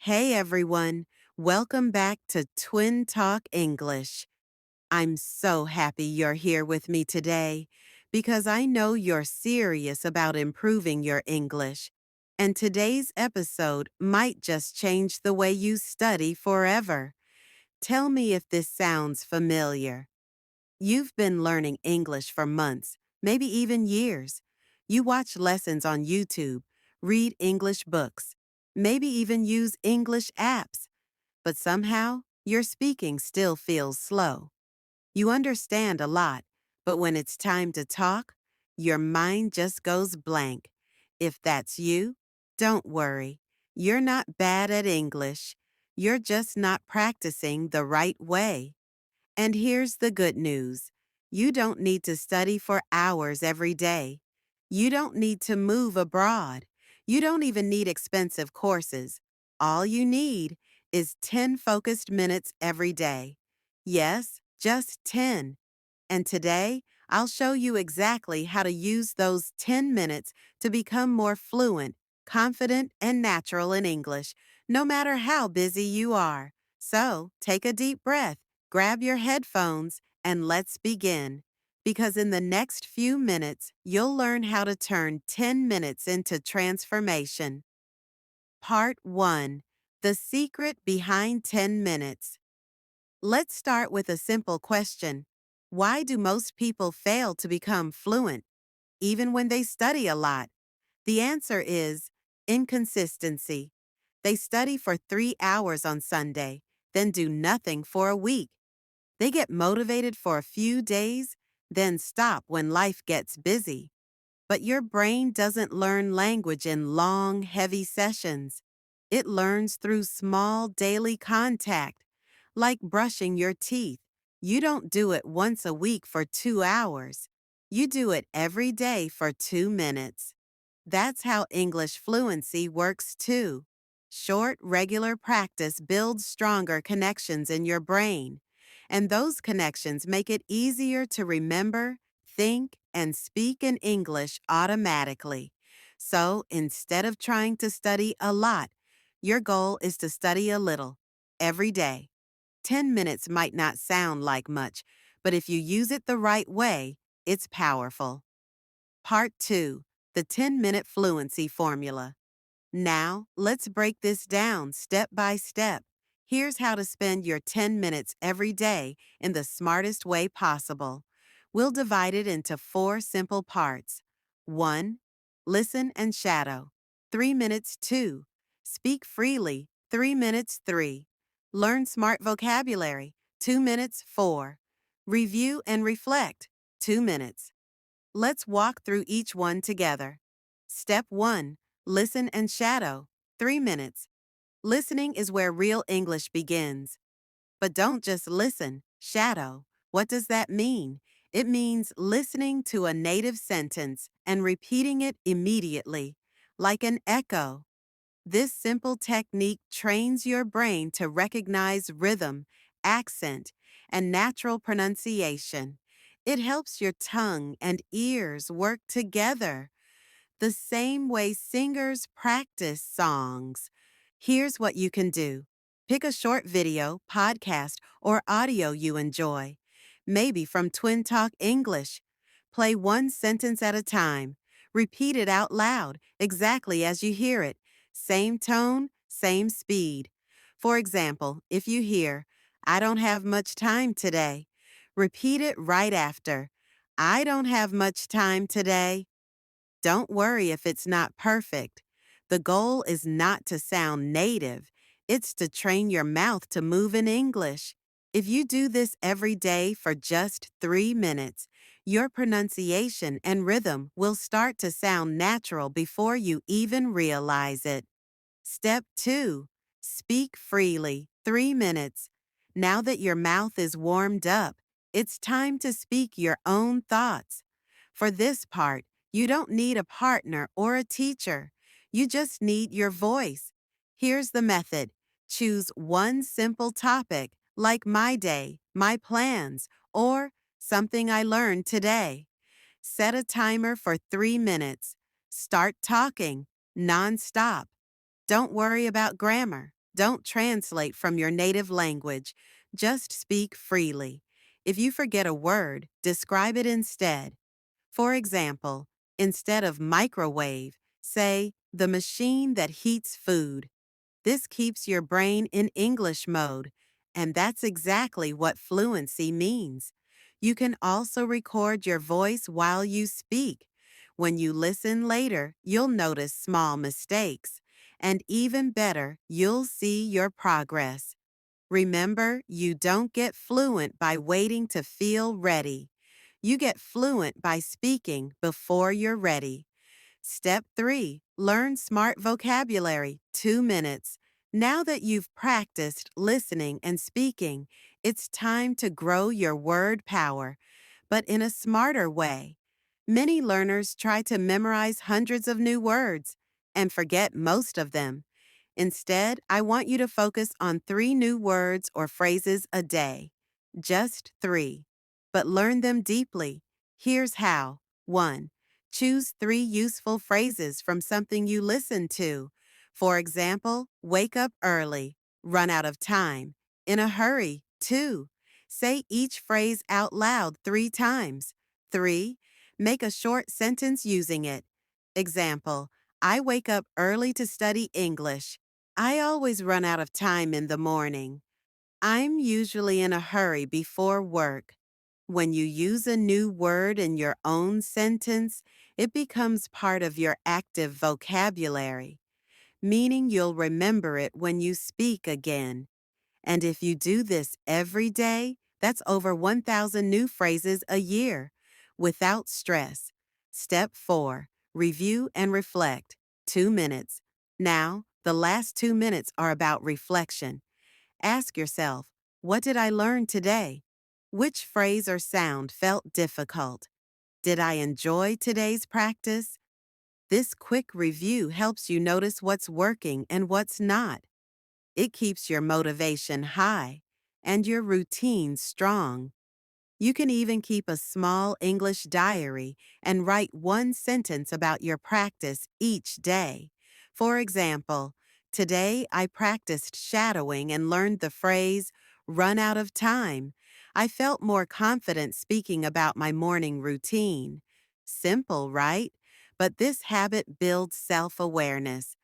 Hey everyone, welcome back to TwinTalk English. I'm so happy you're here with me today because I know you're serious about improving your English. And today's episode might just change the way you study forever. Tell me if this sounds familiar. You've been learning English for months, maybe even years. You watch lessons on YouTube, read English books, maybe even use English apps, but somehow your speaking still feels slow. You understand a lot, but when it's time to talk, your mind just goes blank. If that's you, don't worry. You're not bad at English. You're just not practicing the right way. And here's the good news. You don't need to study for hours every day. You don't need to move abroad. You don't even need expensive courses. All you need is 10 focused minutes every day. Yes, just 10. And today, I'll show you exactly how to use those 10 minutes to become more fluent, confident, and natural in English, no matter how busy you are. So, take a deep breath, grab your headphones, and let's begin. Because in the next few minutes, you'll learn how to turn 10 minutes into transformation. Part 1. The secret behind 10 minutes. Let's start with a simple question. Why do most people fail to become fluent, even when they study a lot? The answer is inconsistency. They study for 3 hours on Sunday, then do nothing for a week. They get motivated for a few days, then stop when life gets busy. But your brain doesn't learn language in long, heavy sessions. It learns through small daily contact, like brushing your teeth. You don't do it once a week for 2 hours. You do it every day for 2 minutes. That's how English fluency works too. Short, regular practice builds stronger connections in your brain, and those connections make it easier to remember, think, and speak in English automatically. So instead of trying to study a lot, your goal is to study a little every day. 10 minutes might not sound like much, but if you use it the right way, it's powerful. Part 2. The 10-minute fluency formula. Now, let's break this down step by step. Here's how to spend your 10 minutes every day in the smartest way possible. We'll divide it into 4 simple parts. 1. Listen and shadow. 3 minutes 2. Speak freely. 3 minutes 3. Learn smart vocabulary. 2 minutes 4. Review and reflect. 2 minutes. Let's walk through each one together. Step 1. Listen and shadow. 3 minutes. Listening is where real English begins. But don't just listen, shadow. What does that mean? It means listening to a native sentence and repeating it immediately, like an echo. This simple technique trains your brain to recognize rhythm, accent, and natural pronunciation. It helps your tongue and ears work together the same way singers practice songs. Here's what you can do. Pick a short video, podcast, or audio you enjoy, maybe from TwinTalk English. Play one sentence at a time. Repeat it out loud, exactly as you hear it. Same tone, same speed. For example, if you hear, I don't have much time today, repeat it right after. I don't have much time today. Don't worry if it's not perfect. The goal is not to sound native. It's to train your mouth to move in English. If you do this every day for just 3 minutes, your pronunciation and rhythm will start to sound natural before you even realize it. Step 2. Speak freely. 3 minutes. Now that your mouth is warmed up, it's time to speak your own thoughts. For this part, you don't need a partner or a teacher. You just need your voice. Here's the method. Choose one simple topic, like my day, my plans, or something I learned today. Set a timer for 3 minutes. Start talking, non-stop. Don't worry about grammar. Don't translate from your native language. Just speak freely. If you forget a word, describe it instead. For example, instead of microwave, say the machine that heats food. This keeps your brain in English mode, and that's exactly what fluency means. You can also record your voice while you speak. When you listen later, you'll notice small mistakes. And even better, you'll see your progress. Remember, you don't get fluent by waiting to feel ready. You get fluent by speaking before you're ready. Step 3. Learn smart vocabulary, 2 minutes. Now that you've practiced listening and speaking, it's time to grow your word power, but in a smarter way. Many learners try to memorize hundreds of new words and forget most of them. Instead, I want you to focus on 3 new words or phrases a day. Just 3. But learn them deeply. Here's how. 1. Choose 3 useful phrases from something you listen to. For example, wake up early, run out of time, in a hurry. 2. Say each phrase out loud 3 times. 3. Make a short sentence using it. Example, I wake up early to study English. I always run out of time in the morning. I'm usually in a hurry before work. When you use a new word in your own sentence, it becomes part of your active vocabulary, meaning you'll remember it when you speak again. And if you do this every day, that's over 1,000 new phrases a year, without stress. Step 4. Review and reflect. 2 minutes. Now, the last 2 minutes are about reflection. Ask yourself, what did I learn today? Which phrase or sound felt difficult? Did I enjoy today's practice? This quick review helps you notice what's working and what's not. It keeps your motivation high and your routine strong. You can even keep a small English diary and write one sentence about your practice each day. For example, today I practiced shadowing and learned the phrase, run out of time. I felt more confident speaking about my morning routine. Simple, right? But this habit builds self-awareness,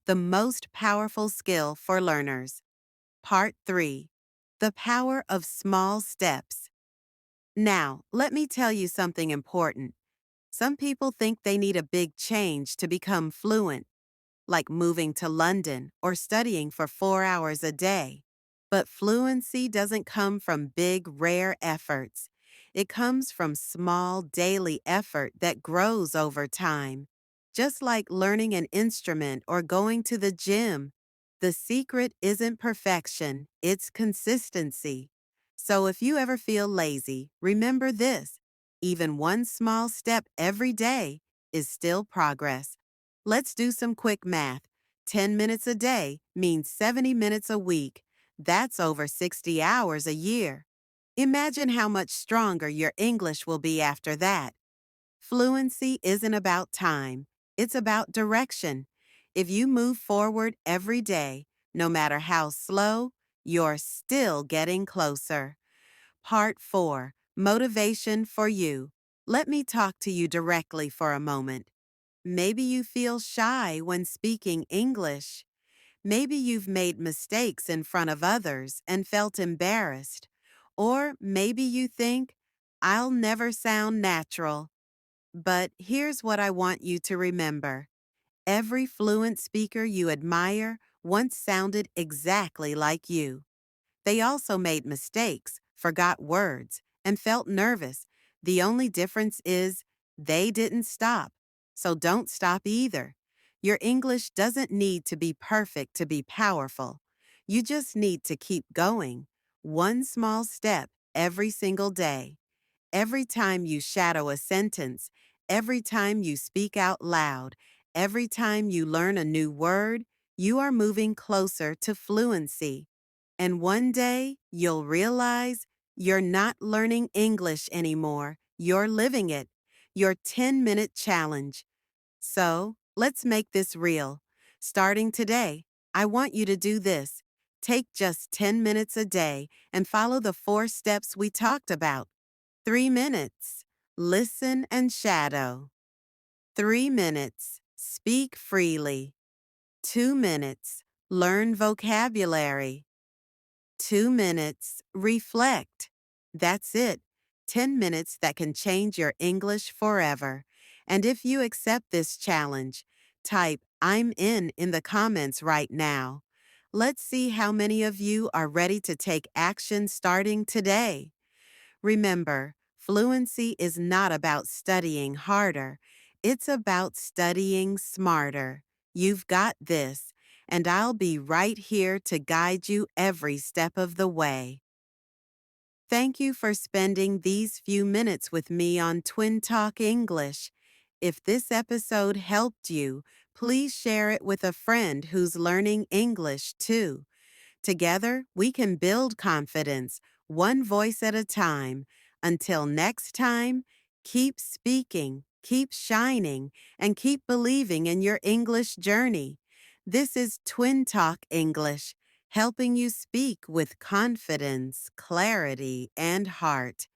the most powerful skill for learners. Part 3. The Power of Small Steps. Now, let me tell you something important. Some people think they need a big change to become fluent, like moving to London or studying for 4 hours a day. But fluency doesn't come from big, rare efforts. It comes from small, daily effort that grows over time. Just like learning an instrument or going to the gym, the secret isn't perfection, it's consistency. So if you ever feel lazy, remember this. Even one small step every day is still progress. Let's do some quick math. 10 minutes a day means 70 minutes a week. That's over 60 hours a year. Imagine how much stronger your English will be after that. Fluency isn't about time, it's about direction. If you move forward every day, no matter how slow, you're still getting closer. Part 4. Motivation for you. Let me talk to you directly for a moment. Maybe you feel shy when speaking English. Maybe you've made mistakes in front of others and felt embarrassed. Or maybe you think, I'll never sound natural. But here's what I want you to remember. Every fluent speaker you admire once sounded exactly like you. They also made mistakes, forgot words, and felt nervous. The only difference is they didn't stop. So don't stop either. Your English doesn't need to be perfect to be powerful. You just need to keep going, one small step every single day. Every time you shadow a sentence, every time you speak out loud, every time you learn a new word, you are moving closer to fluency. And one day, you'll realize you're not learning English anymore. You're living it. Your 10-minute challenge. So, let's make this real. Starting today, I want you to do this. Take just 10 minutes a day and follow the 4 steps we talked about. 3 minutes. Listen and shadow. 3 minutes. Speak freely. 2 minutes. Learn vocabulary. 2 minutes. Reflect. That's it. 10 minutes that can change your English forever. And if you accept this challenge, type I'm in the comments right now. Let's see how many of you are ready to take action starting today. Remember, fluency is not about studying harder. It's about studying smarter. You've got this, and I'll be right here to guide you every step of the way. Thank you for spending these few minutes with me on Twin Talk English. If this episode helped you, please share it with a friend who's learning English too. Together, we can build confidence, one voice at a time. Until next time, keep speaking, keep shining, and keep believing in your English journey. This is Twin Talk English, helping you speak with confidence, clarity, and heart.